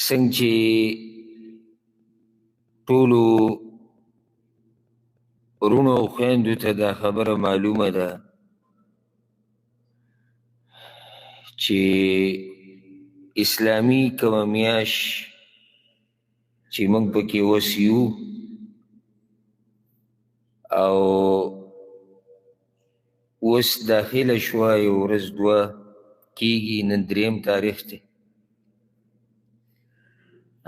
څنګه چې ټولو وروڼو او خویندو ته دا خبره معلومه ده چې اسلامي کومه میاشت چې موږ پکې اوس یو او اوس داخله شوه یو ورځ دوه کېږي، نن درېیم تاریخ دی،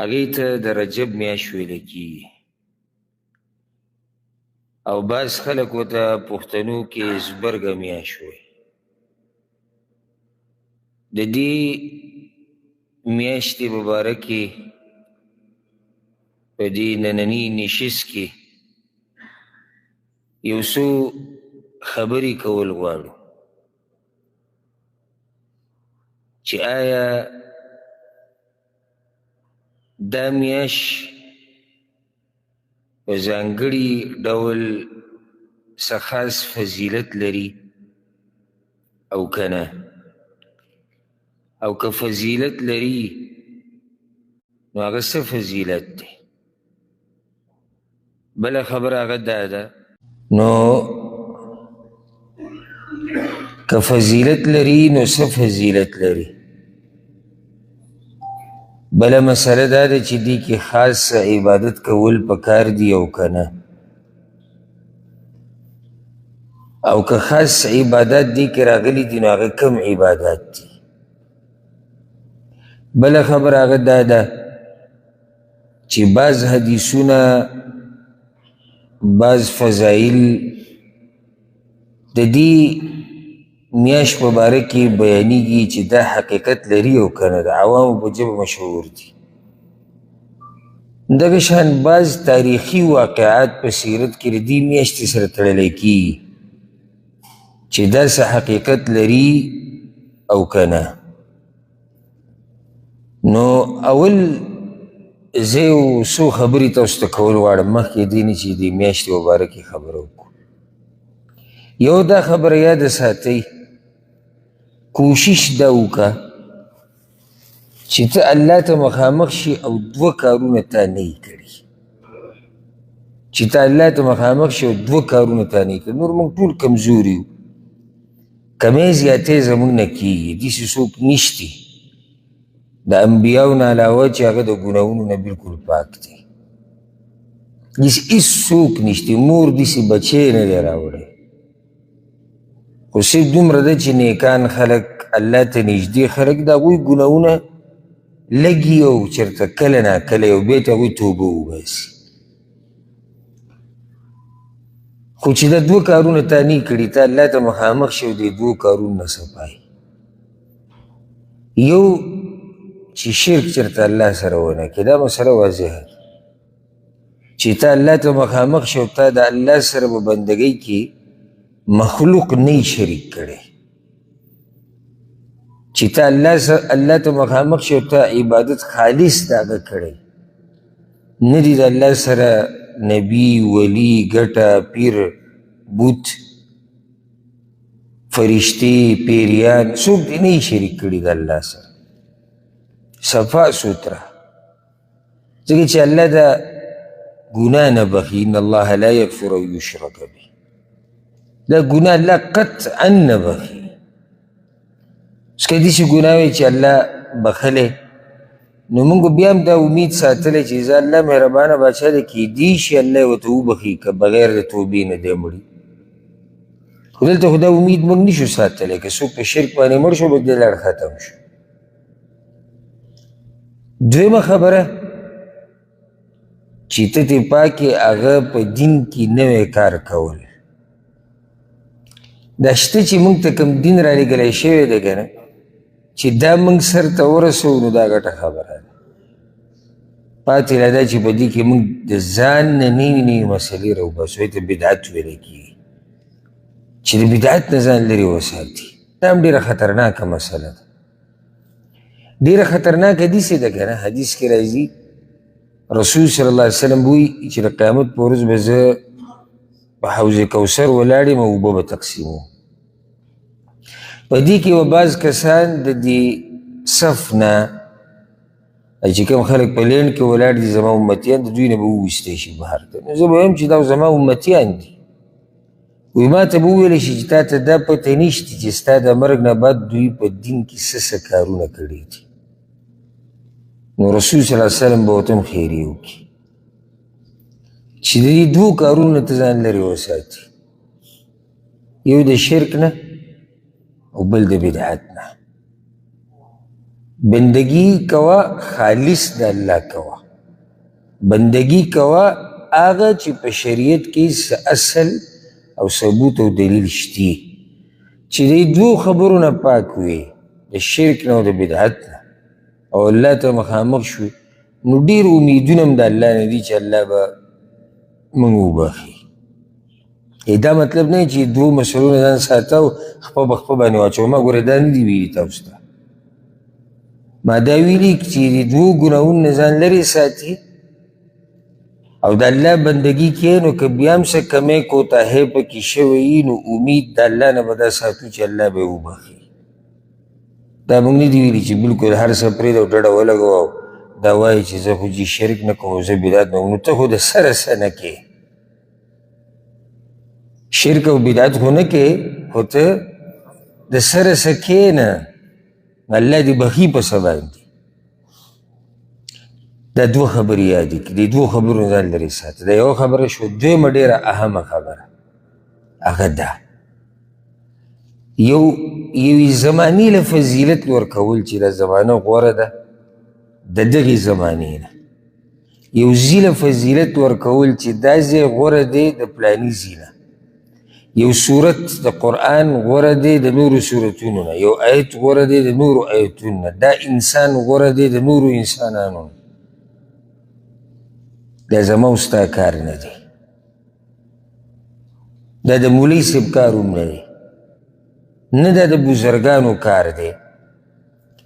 هغې ته د رجب میاشت ویله کېږي او بعض خلک ورته پښتنو کې زبرګه میاشت وایي. د دې میاشتې مبارکې په دې ننني نشست کې یو څو خبرې کول غواړو چې آیا دا میاشت په ځانګړي ډول څه خاص فضیلت لري او که نه، او که فضیلت لري نو هغه څه فضیلت دی. بله خبره هغه دا ده نو که فضیلت لري نو څه فضیلت لري. بله مسله دا ده چې دې کې خاص عبادت کول پکار دي او که نه، او که خاص عبادات دې کې راغلي دي نو هغه کم عبادات دي. بله خبره هغه دا ده چې بعض حدیثونه بعض فضایل د دې میاشت په باره کې بیانیږي چې دا حقیقت لري او که نه، د عوامو په ژبه مشهور دي. دغه شان بعض تاریخي واقعات په سیرت کې د دې میاشتې سره تړلی کېږي چې دا څه حقیقت لري او که نه. نو اول زه یو څو خبرې تاسو ته کول غواړم مخکې دې نه چې دې میاشتې مبارکې خبره وکړو. یو دا خبره یاده ساتئ، کوشش دا وکړه چې ته الله ته مخامخ شي او دوه کارونه تا نه یې کړي، چې ته الله ته مخامخ شي او دوه کارونه تا نه یې کړي. نور موږ ټول کمزوري یو، کمی زیاتې زموږ نه کېږي، داسې څوک نشتی د انبیاو نه علاوه چې هغه د ګناهونو نه بلکل پاک دی. داسې هېڅ څوک نشتی، مور داسې بچی نه دی راوړی، خو صرف دومره ده چې نیکان خلک الله ته نږدې خلک د هغوی ګناهونه لږي او چېرته کله ناکله یو بیت هغوی توبه وباسي. خو چې دا دوه کارونه تا نه کړي، ته الله ته مخامخ شي او دې دوه کارونه نه صفایي. یو چې شرک چېرته الله سره ونه کړي، دا مسله واضحه ده چې ته الله ته مخامخ شي او تا د الله سره په بندګۍ کې مخلوق نه شریک کړی، چې ته الله ته مخامخ شي او ته عبادت خالص د هغه کړی، نه دي د الله سره نبي، ولی، ګټه، پیر، بوت، فرشتې، پیریان څوک دې نه شریک کړي د الله سره، صفا سوتره. ځکه چې الله دا ګناه نه بخي، ان الله لا یغفر ان یشرک به، دا ګناه الله قطعا نه بخي. اوس که داسې ګناه وی چې الله بخلی نو موږ بیا هم دا امید ساتلی چې زه الله مهربانه بادشاه دی، کیدای شي الله یې ورته وبخي که بغیر د توبې نه دی مړي. خو دلته خو دا امید موږ نشو ساتلی، که څوک په شرک باندې مړ شو به دې لړ ختم شو. دویمه خبره چې ته دې پاکې هغه په دین کې نوی کار کول. دا شته چې موږ ته کوم دین را لېږلی شوی دی که نه، چې دا موږ سر ته ورسوو نو دا ګټه خبره ده. پاتې لا دا چې په دې کې موږ د ځان نه نوي نوي مسلې راوباسو، هغې ته بدعت ویلی کېږي، چې د بدعت نه ځان لرې وساتي. دا هم ډېره خطرناکه مسله ده، ډېره خطرناکه حدیث ده که نه. حدیث کې راځي رسول صلی الله علیه وسلم وایي چې د قیامت په ورځ به زه په حوض کوثر ولاړ یم او اوبه به تقسیموم. په دې کې به بعض کسان د دې صف نه چې کوم خلک په لینډ کې ولاړ دي زما امتیان د دوی نه به وویستی شي بهر ته. نو زه به وایم چې دا زما امتیان دي. وایي ما ته به وویلی شي چې تا ته دا پته نشته چې ستا د مرګ نه بعد دوی په دین کې څه کارونه کړي دي. نو رسول صلی الله علیه وسلم به ورته هم خیریه وکړي چې د دې دوو کارونو ته ځان لرې وساتي، یو د شرک نه او بل د بدعت نه. بندگی کوا خالص د الله کوا، بندگی کوا هغه چې په شریعت کې اصل او ثبوت او دلیل شتی، چې د دوو خبرو نه پاک وي، د شرک نه او د بدعت نه، او الله ته مخامخ شو. نو ډېر امیدونه هم د الله نه دي چې الله به موږ وبخي. دا مطلب نه چې دوو مسلو نه ځان ساته او خپه په خپه باندې واچوه. ما ګوره دا نه دي ویلي تاسو ته، ما دا ویلي چې د دوو ګناهونو نه ځان لرې ساتي او د الله بندګي کوي، نو که بیا هم څه کمی کوتاهۍ پکې شوی وي نو امید د الله نه به دا ساتو چې الله به یې وبخي. دا موږ نه دي ویلي چې بلکل هر څه پرېږده او ډډه ولګوه او دا وایي چې زه خو شرک نه کوم او زه بدعت نه کوم. نو ته خو د سره څه نه کوې، شرک او بدعت خو نه کوې، خو ته د سره څه کوې نه، الله دې بخي په څه باندې. دا دوه خبرې یادې کړي، د دوو خبرو نه ځان لرې ساته. دا یوه خبره شوه. دویمه ډېره اهمه خبره هغه ده یوې زمانې له فضیلت ورکول چې دا زمانه غوره ده د دغې زمانې نه، یو ځي له فضیلت ورکول چې دا ځای غوره دی د پلاني ځي نه، یو صورت د قرآن غوره دی د نورو صورتونو نه، یو آیت غوره دی د نورو آیتونو نه، دا انسان غوره دی د نورو انسانانو نه. دا زما او ستا کار نه دی، دا د مولوي صاحب کار هم نه دی، نه دا د بزرګانو کار دی،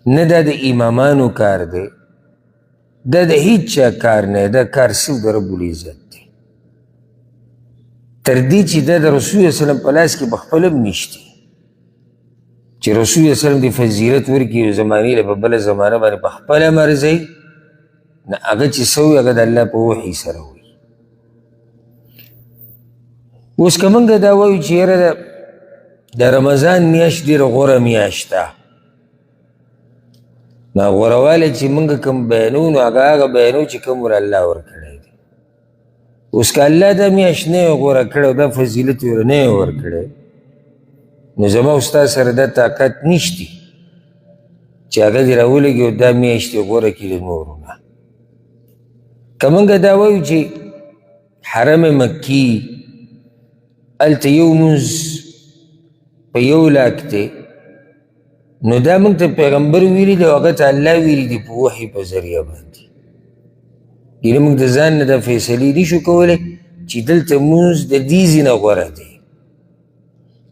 نه دا د امامانو کار دی، دا د هیچ چا کار نه دی. دا کار صرف د رب العزت دی. تر دې چې دا د رسول الله صلی الله علیه وسلم په لاس کې پخپله هم نشته چې رسول الله صلی الله علیه وسلم د فضیلت ورکړي یو زمانې له په بله زمانه باندې پخپله مرضی نه، هغه چې څه وي هغه د الله په وحي سره وي. اوس که موږ دا وایو چې یاره د رمضان میاشت ډېره غوره میاشت ده، نو غورهوالی چې موږ کوم بیانو نو هغه بیانو چې کوم ور الله ورکړی دی. اوس که الله دا میاشت نه یې غوره کړی او دا فضیلت یې ور نه یې ورکړی، نو زما او ستا سره دا طاقت نشتی چې هغه دې راولږي او دا میاشت یې غوره کړي د نورو نه. که موږ دا وایو چې حرم مکي هلته یو مونځ په 1,00,000 دی، نو دا موږ ته پیغمبر ویلي دی او هغه ته الله ویلي دی په وحي په ذریعه باندې. یعنې موږ د ځان نه دا فیصلې نه شو کولی چې دلته مونځ د دې ځای نه غوره دی.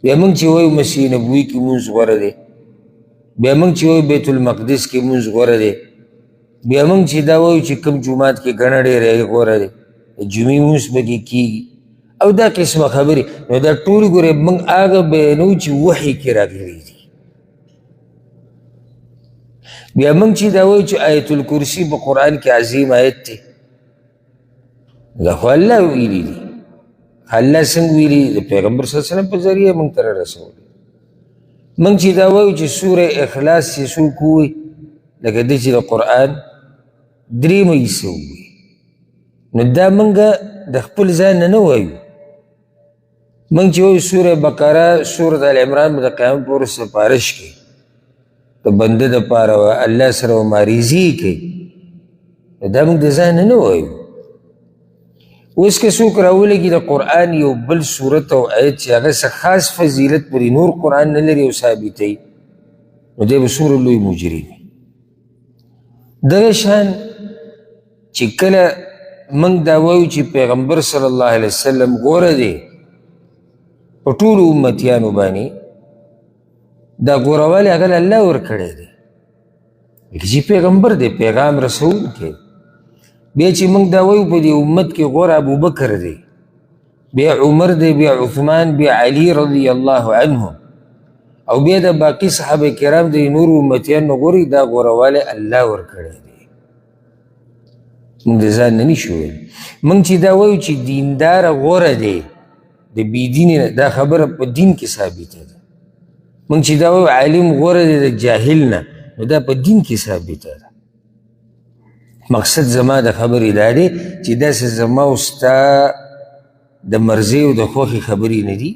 بیا موږ چې وایو مسیح نبوي کې مونځ غوره دی، بیا موږ چې وایو بیت المقدس کې مونځ غوره دی، بیا موږ چې دا وایو چې کوم جومات کې ګڼه ډېره غوره دی، د جمعې مونځ پکې کېږي او دا قسمه خبرې. نو دا ټول ګورې موږ هغه بیانو چې وحي کې راغلي دي. بیا موږ چې دا وایو چې آیت الکرسي په قرآن کې عظیم آیت دی، دا خو الله ویلي دي. الله څنګه ویلي؟ د پیغمبر صلی الله علیه وسلم په ذریعه موږ ته رارسولی. موږ چې دا وایو چې سوره اخلاص چې څوک ووایي لکه دی چې د قرآن درېیمه حصه ووایي، نو دا موږ د خپل ځان نه نه وایو. موږ چې وایو سوره بقره، سوره العمران به د قیامت پورې سپارش کوي د بنده دپاره الله سره مبارزې کوي، نو دا موږ د ځان نه نه وایو. اوس که څوک راولګي د قرآن یو بل صورت او آیت چې هغه څه خاص فضیلت پرې نور قرآن نه لري او ثابتوي، نو دی به څومره لوی مجرم وي. دغه شان چې کله موږ دا وایو چې پیغمبر صلی الله علیه وسلم غوره دی په ټولو امتیانو باندې، دا غوروالی هغه الله ورکړی دی چې پیغمبر دی، پیغام رسوونکی. بیا چې موږ دا وایو په دې امت کې غوره ابوبکر دی، بیا عمر دی، بیا عثمان، بیا علي رضی الله عنهم، او بیا د باقي صحابه کرام د نورو امتیانو غوري، دا غوروالی الله ورکړی دی. موږ د ځان نه نشو ویل. موږ چې دا وایو چې دینداره غوره دی د بېدینې نه، دا خبره په دین کې ثابته ده. موږ چې دا وایو عالم غوره دی د جاهل نه، نو دا په دین کې ثابته ده. مقصد زما د خبرې دا دی چې داسې زما او ستا د مرضۍ او د خوښې خبرې نه دي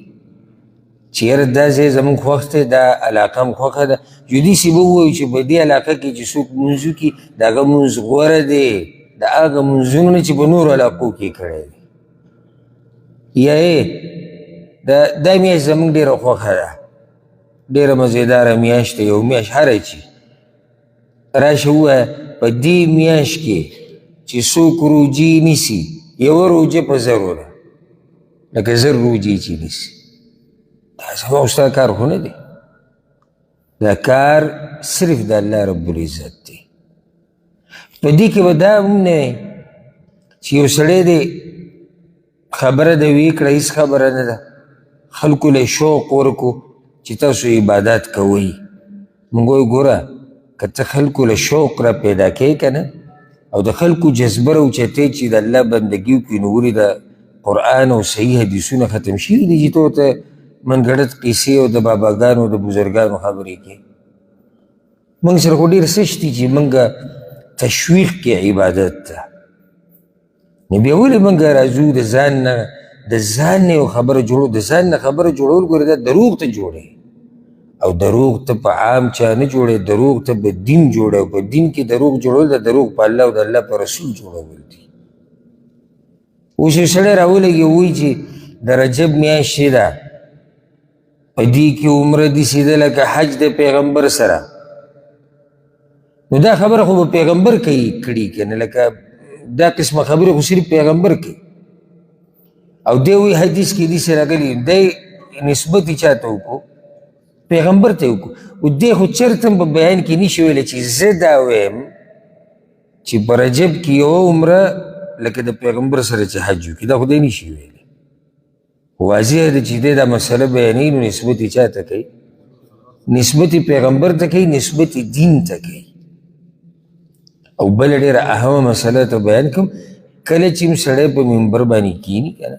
چې یاره دا ځای زموږ خوښ دی، دا علاقه م خوښه ده. جدیسې به ووایو چې په دې علاقه کې چې څوک مونځ وکړي د هغه مونځ غوره دی د هغه مونځونو نه چې په نورو علاقو کې کړی دی. یا دا میاشت زموږ ډېره خوښه ده، ډېره مزېداره میاشت ده، یو میاشت هره چې راشه ووایه په دې میاشت کې چې څوک روجې نیسي، یوه روجه په زرو ده، لکه زر روجې چې نیسي. دا زما او ستا کار خو نه دی، دا کار صرف د الله رب العزت دی. په دې کې به دا هم نه وي چې یو سړی دی خبره د ویې کړه، هېڅ خبره نه ده، خلکو له شوق ورکو چې تاسو عبادت کوئ. موږ وایو ګوره که ته خلکو له شوق را پیدا کوې که نه، او د خلکو جذبه راوچتې چې د الله بندګي وکړي، نو ولې د قرآن او صحیح حدیثونه ختم شوي دي چې ته ورته منګړت قیسې او د باباګانو د بزرګانو خبرې کوې. موږ سره خو ډېر څه شتي چې موږ تشویق کې عبادت ته، نو بیا ولې موږ راځو د ځان نه یو خبره جوړو، د ځان نه خبره جوړول ګوره دا دروغ ته جوړوي، او دروغ ته په عام چا نه جوړوي، دروغ ته په دین جوړوي، او په دین کې دروغ جوړول د دروغ په الله او د الله په رسول جوړول دي. اوس یو سړی راولګي وایي چې د رجب میاشت ده، په دې کې عمره داسې ده لکه حج د پیغمبر سره. نو دا خبره خو به پیغمبر کوي کړي که نه، لکه دا قسمه خبرې خو صرف پیغمبر کوي. او دی وایي حدیث کې داسې راغلي، دی نسبت یې چا ته وکړو؟ پیغمبر ته وکړو. او دی خو چېرته هم په بیان کې نشي ویلی چې زه دا وایم چې په رجب کې یوه عمره لکه د پیغمبر سره چې حج وکړي، دا خو دی نشي ویلی. واضح ده چې دی دا مسله بیانوي، نو نسبت یې چا ته کوي؟ نسبت یې پیغمبر ته کوي، نسبت یې دین ته کوي. او بله ډېره اهمه مسله ته بیان کوم، کله چې م سړی په منبر باندې کیني که نه،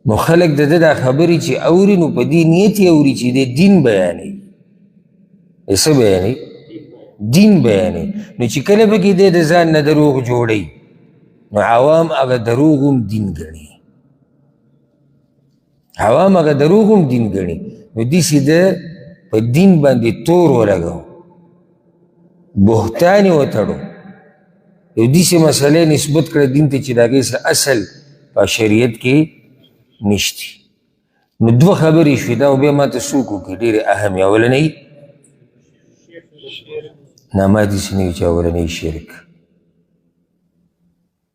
نو خلک د ده دا خبرې چې اوري، نو په دې نیت یې اوري چې دی دین بیانوي. څه بیانوي؟ دین بیانوي. نو چې کله به کې دی د ځان نه دروغ جوړوي، نو عوام هغه دروغ هم دین ګڼي، عوام هغه دروغ هم دین ګڼي. نو داسې ده په دین باندې تور ولګو، بهتان یې وتړو، یو داسې مسئلې نسبت کړه دین ته چې د هغې څه اصل په شریعت کې نشتی. نو دوه خبرې شوې، دا او بیا ما ته څوک وکړي ډېرې اهم. اولنۍ نه، ما داسې نه وي چې اولنۍ شرک،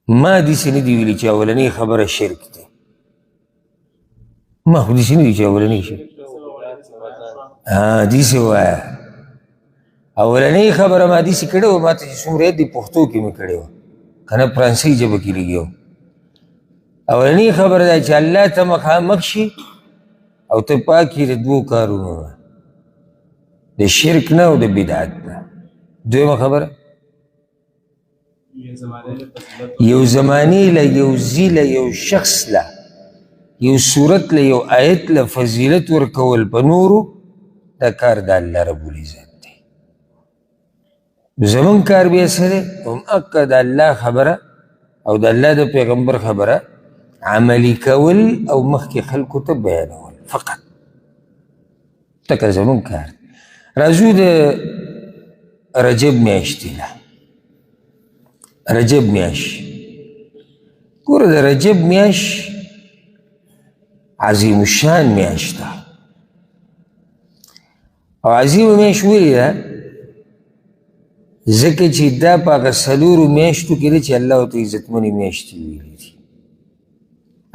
ما داسې نه دي ویلي چې اولنۍ خبره شرک دی، ما خو داسې نه دي چې اولنۍ شرک. داسې ووایه اولنۍ خبره ما داسې کړې وه، ما ته چې څومره یاد دي پښتو کې مې کړې وه که نه فرانسوي ژبه کې لګیا وم. اولنۍ خبره دا چې الله ته مخامخ شي او ته پاک یې د دوو کارونو نه، د شرک نه او د بدعت نه. دویمه خبره یو زمانې له، یو ځي له، یو شخص له، یو صورت له، یو آیت له فضیلت ورکول په نورو، دا کار د الله رب العزت دی. زمون کار بیا څه دی؟ هماغه د الله خبره او د الله د پیغمبر خبره عملی کول او مخکې خلکو ته بیانول فقط، تکه زمون کار. راځو د رجب میاشتې نه. رجب میاشت، ګوره د رجب میاشت عظیم الشان میاشت ده. او عظیم میاشت ولې ده؟ ځکه چې دا په هغه څلورو میاشتو کې ده چې الله ورته عزتمنې میاشتې ویلي دي.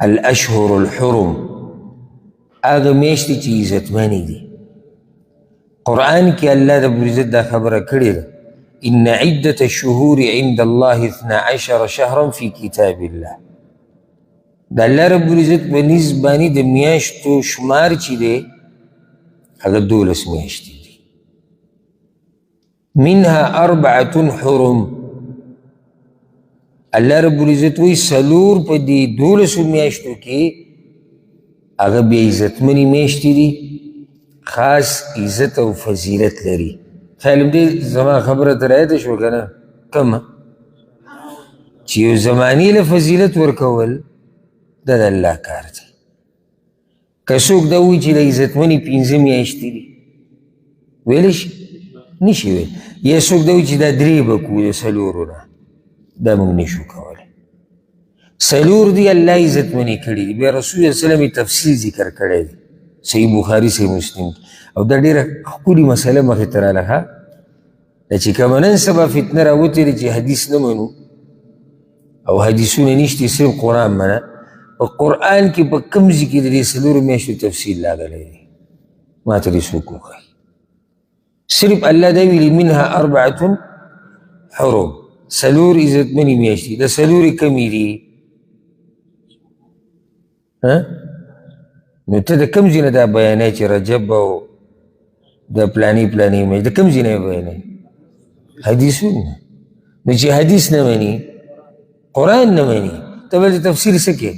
الاشهر الحرم، هغه میاشتې چې عزتمنې دي. قرآن کې الله رب العزت دا خبره کړې ده، ان عدة الشهور عند الله 12 شهرا في كتاب الله. د الله رب العزت په نزد باندې د میاشتو شمار چې دی هغه 12 میاشتې دي. منها 4 حرم، الله رب العزت وی سلور په دې 12 میاشتو کې هغه بیا عزتمنې میاشتې دي، خاص عزت او فضیلت لري. خیال دې زما خبره ته رایته شو که نه؟ کومه چې یو زمانې له فضیلت ورکول دا د الله کار دی. که څوک دا وایي چې د عزتمنې 5 میاشتې دي ویلی شي؟ نشي ویل. یا څوک دا وایي چې دا 3 به کوو د څلورو نه، دا موږ نشو کولی. څلور دي الله عزتمنې کړي دي، بیا رسول الله صلی الله علیه وسلم تفصیل ذکر کړی دی صحیح بخاري صحیح مسلم. او دا ډېره ښکلې مسله مخې ته راله ښه دا چې که نن سبا فتنه راوتلې چې حدیث نه منو او حدیثونه نشته صرف قرآن منه، په قرآن کې په کوم ځای کې د دې څلورو میاشتو تفصیل راغلی دی؟ ما ته دې څوک وښایي. صرف الله دا ویلي منها 4 حرم، څلور عزتمنې میاشتې. د څلورې کمې دي؟ نو ته د کوم ځای نه دا بیانوې چې رجب او د پلانې میاشت د کوم ځای نه یې بیانوې؟ حدیثونه. نو چې حدیث نه مني قرآن نه مني ته به د تفسیر څه کې؟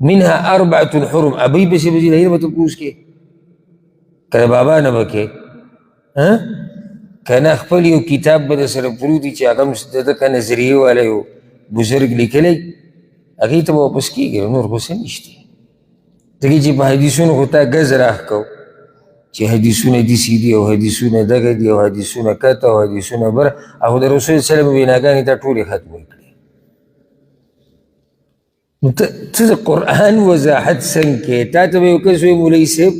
منها 4 حرم. ابۍ پسې به ځي د هغې نه به تپوس کې که د بابا نه به کې که نه خپل یو کتاب به در سره پروت وي چې هغه هم د ده که نظریې والا یو بزرګ لیکلی هغې ته به واپس کېږي، نور خو څه نشته. ځکه چې په حدیثونو خو تا ګز راښ کو چې حدیثونه داسې دي او حدیثونه دغه دي او حدیثونه کته او حدیثونه بره، او د رسول صلی الله علیه وسلم ویناګانې تا ټولې ختمې کړې. نو ته د قرآن وضاحت څنګه کوې؟ تا ته به یو کس وایي مولوي صاحب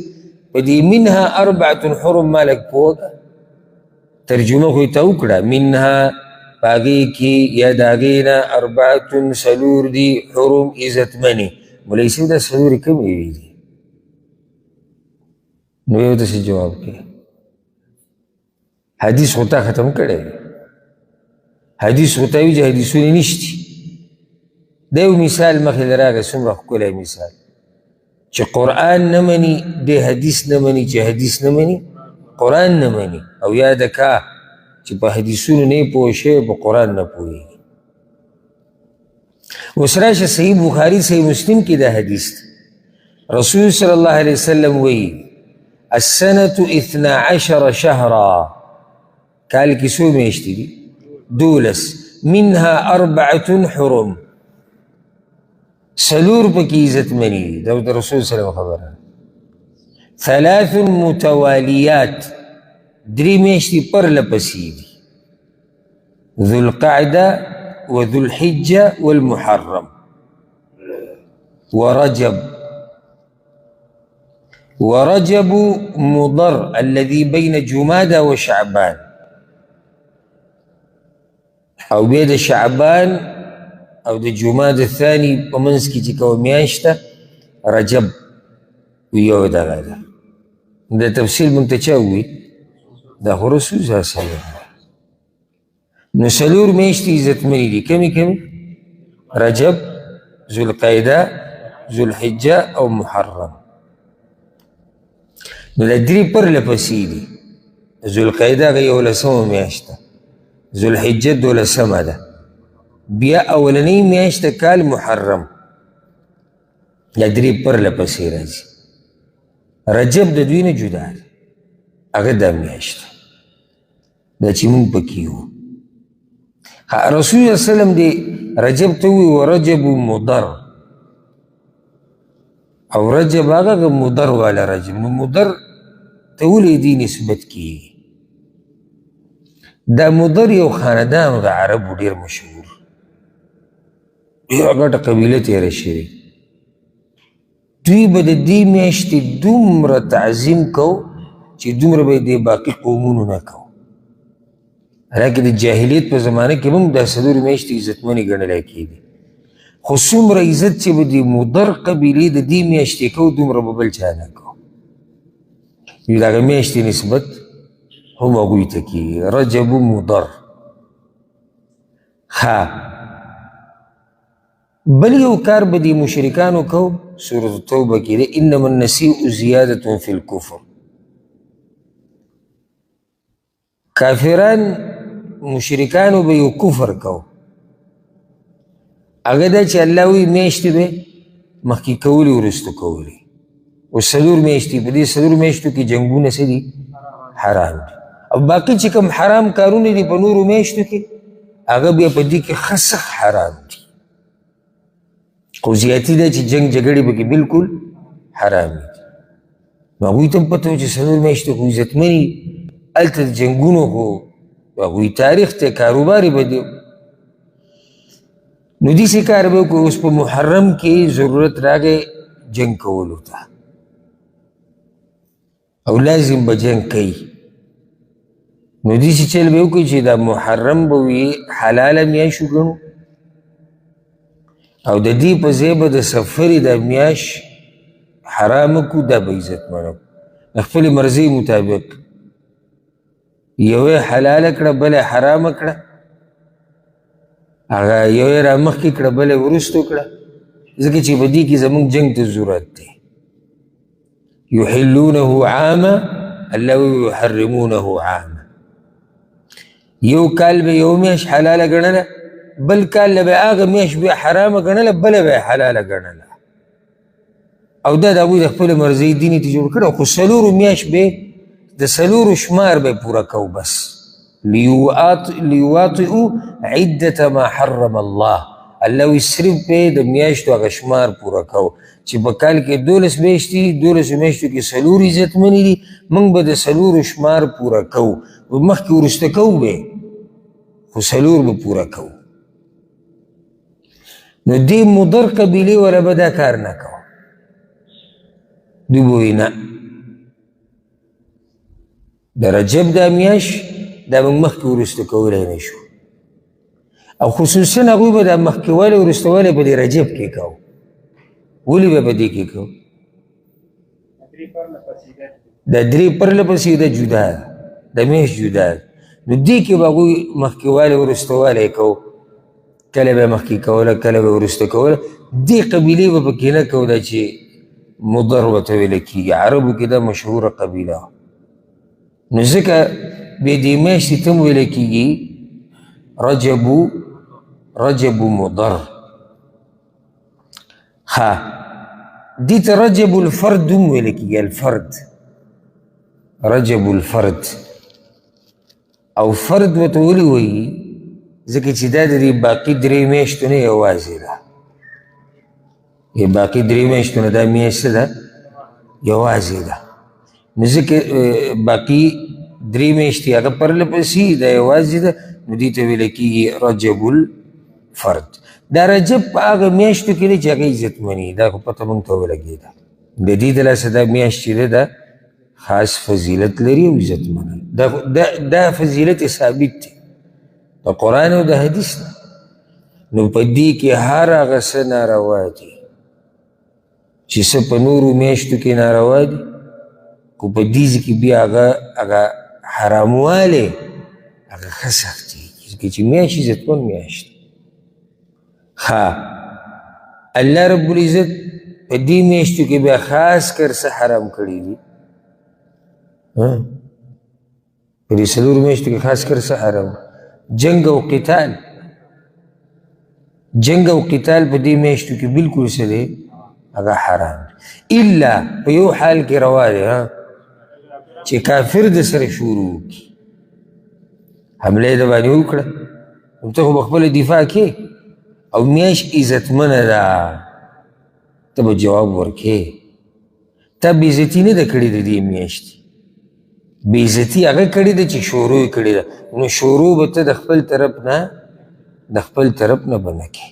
په دې منها 4 حرم ما لږ پوه که ترجمه خو یې ته وکړه. منها په هغې کې یا د هغې نه 4 څلور دي حرم عزتمنې. مولوي صاحب دا څلورې کومې ویلي؟ نو یو داسې جواب کوي حدیث خو تا ختم کړی دی، حدیث خو تا وي چې حدیثونه نشتي. دا یو مثال مخې له راغی، څومره ښکلی مثال چې قرآن نه مني دی حدیث نه مني، چې حدیث نه مني قرآن نه مني. او یاد کا چې په حدیثونو نه یې پوه شوی په قرآن نه پوهېږي. اوس راشه صحیح بخاري صحیح مسلم کې دا حدیث رسول صلی الله علیه وسلم وایي السنة 12 شهرا، کال کې څو میاشتې دي؟ 12. منها 4 حرم، څلور پکې عزتمنې دي. دا د رسول صلی الله علیه وسلم خبره. 3 متوالیات، 3 میاشتې پرله پسې دي، ذو القعده وذو الحجه والمحرم ورجب مضر الذي بين جمادى وشعبان، او بیا د شعبان او د جماد الثاني په منځ کې چې کومه میاشت رجب یو دغه ده. د تفصیل موږ ته چا ووي؟ دا خو رسول صلی الله علیه وسلم. نو څلور میاشتې عزتمنې دي. کومې؟ رجب، ذوالقعده، ذوالحجه او محرم. نو دا 3 پرله پسې دي. ذوالقعده هغه 11مه میاشت ده، ذوالحجه 12مه ده، بیا اولنۍ میاشت کال محرم. دا 3 پرله پسې راځي. رجب د دوی نه جدا ده، هغه دا میاشت دا چې موږ پکې یو. رسول الله صلی الله علیه وسلم دی رجب ته وی ورجب مضر، او رجب هغه مضر والا رجب. نو مضر ته ولې دې نسبت کیږي؟ دا مضر یو خاندان د عربو ډېر مشهور، ډېره غټه قبیله تېره شوې. دوی به د دې میاشتې دومره تعظیم کو چې دومره به یې د باقي قومونو نه کو. حالانکه د جاهلیت په زمانه کې هم دا څلور میاشتې عزتمنې ګڼلی کېدې، خو څومره عزت چې به د مضر قبیلې د دې میاشتې کو دومره به بل چا نه کو. د هغه میاشتې نسبت هم هغوی ته کېږي. رجب مضر. بل یو کار به د مشرکانو کو، سورة توبه کې دی انما النسیء زیادة فی الکفر. کافران مشرکانو به یو کفر کو هغه دا چې الله وایي میاشتې به مخکې کولې وروسته کولې. اوس 4 میاشتې، په دې 4 میاشتو کې جنګونه څه دي؟ حرام دي. او باقي چې کوم حرام کارونه دي په نورو میاشتو کې هغه بیا په دې کې ښه سخت حرام دي. خو زیاتي ده چې جنګ جګړې پکې بالکل حرام دي. نو هغوی ته هم پته و چې 4 میاشتې خو عزتمنې هلته د جنګونو خو هغوی تاریخ ته کاروبار یې به دی. نو داسې کار به وکړو. اوس په محرم کې ضرورت راغی جنګ کولو ته او لازم به جنګ کوي. نو داسې چل به وکړي چې دا محرم به وي حلاله میاشت وګڼو او د دې په ځای به د سفرې دا میاشت حرامه کړو، دا به عزتمنه کړو د خپلې مرضۍ مطابق. یوه حلاله کړه بله حرامه کړه، هغه یوه را مخکې کړه بله وروستو کړه، ځکه چې په دې کې زموږ جنګ ته ضرورت دی. یحلونه عامه، الله یحرمونه عامه. یو کال به یو میاشت حلاله ګڼله، بل کال به هغه میاشت بیا حرامه ګڼله، بله به حلاله ګڼله. او دا د هغوی د خپلې مرضۍ دین یې ته جوړ کړی. خو 4 میاشت به د 4 شمار به پوره کو بس. لیواطئو عدة ما حرم الله. الله وی صرف به د میاشتو هغه شمار پوره کو چې په کال کې 12 میاشتې دي، 12 میاشتو کې 4 عزتمنې دي، موږ به د 4 شمار پوره کو. مخکې وروسته کو به خو 4 به پوره کو. نو دې مضر قبیلې وله به دا کار نه کو. دوی به وایي نه، د رجب دا میاشت دا موږ مخکې وروسته کولی نه شو. او خصوصا هغوی به دا مخکې والی وروسته والی په دې رجب کې کو. ولې به په دې کې کو؟ دا 3 پرله پسې ده جدا ده، د میاشت جدا ده. نو دې کې به هغوی مخکې والی وروسته والی کو، کله به مخکې کوله کله به وروسته کوله. دې قبیلې به پکې نه کو دا چې مضر ورته ویله کېږي. عربو کې دا مشهوره قبیله. نو ځکه بیا دې میاشتې ته هم ویله کېږي رجب مضر. ها دې ته رجب الفرد هم ویله کېږي. الفرد، رجب الفرد. او فرد ورته ولې وایي؟ ځکه چې دا د دې باقي 3 میاشتو نه یوازې ده. باقي 3 میاشتو نه دا میاشت څه ده؟ یوازې ده. نو ځکه باقي 3 میاشتې هغه پرله پسې دا یوازې ده، نو دې ته ویله کېږي رجب الفرد. دا رجب په هغه میاشتو کې دی چې هغه عزتمنې، دا خو پته موږ ته ولګېده. د دې د لاسه دا میاشت چې ده دا خاص فضیلت لري او عزتمنه. دا فضیلت ثابت دی د قرآن او د حدیث نه. نو په دې کې هر هغه څه ناروا دي چې څه په نورو میاشتو کې ناروا دي، خو په دې کې بیا هغه حراموالی هغه ښه سختېږي، ځکه چې میاشت عزتمن میاشت. ښه الله رب العزت په دې میاشتو کې بیا خاص کر څه حرام کړي دي؟ په دې 4 میاشتو کې خاص کر څه حرام؟ جنگ او قتال. جنگ او قتال په دې میاشتو کې بالکل څه دی؟ هغه حرام دی. الا په یو حال کې روا دی چې کافر د سره شروع کړي، حمله یې د باندې وکړه، نو ته خو به خپله دفاع کې او میاشت عزتمنه ده، ته به جواب ورکې. تا بېعزتي نه ده کړې د دې میاشتې، بېعزتي هغه کړې ده چې شروع یې کړې ده. نو شروع به ته د خپل طرف نه به نه کې.